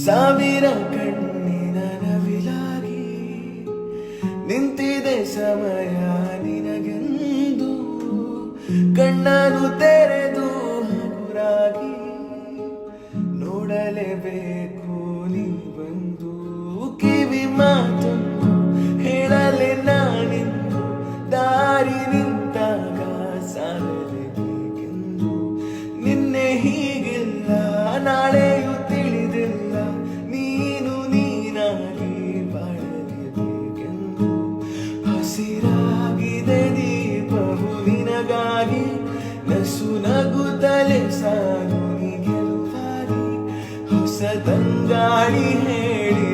ಸಾವಿರ ಕಣ್ಣಿನ ನವಿಲಾಗಿ ನಿಂತಿದೆ ಸಮಯ ನಿನಗೆಂದು ಕಣ್ಣನು ತೆರೆದು ಹಗುರಾಗಿ ನೋಡಲೇಬೇಕು ನೀ ಬಂದು ಕಿವಿ ಮಾತನ್ನು ಹೇಳಲೆ ನಾನಿಂದು ದಾರಿ ನಿಂತಾಗ ಸಾಗಲೇಬೇಕೆಂದು ನಿನ್ನೆ ಹೀಗಿಲ್ಲ ನಾಳೆಯೂ ತಿಳಿದಿಲ್ಲ ನೀನು ನೀನಾಗಿ ಬಾಳಲೇಬೇಕೆಂದು ಹಸಿರಾಗಿದೆ ದೀಪವು ನಿನಗಾಗಿ ನಸು ನಗುತ್ತಲೆ ಸಾಗು ನೀ ಗೆಲುವಾಗಿ ಹೊಸ ತಂಗಾಳಿ ಹೇಳಿ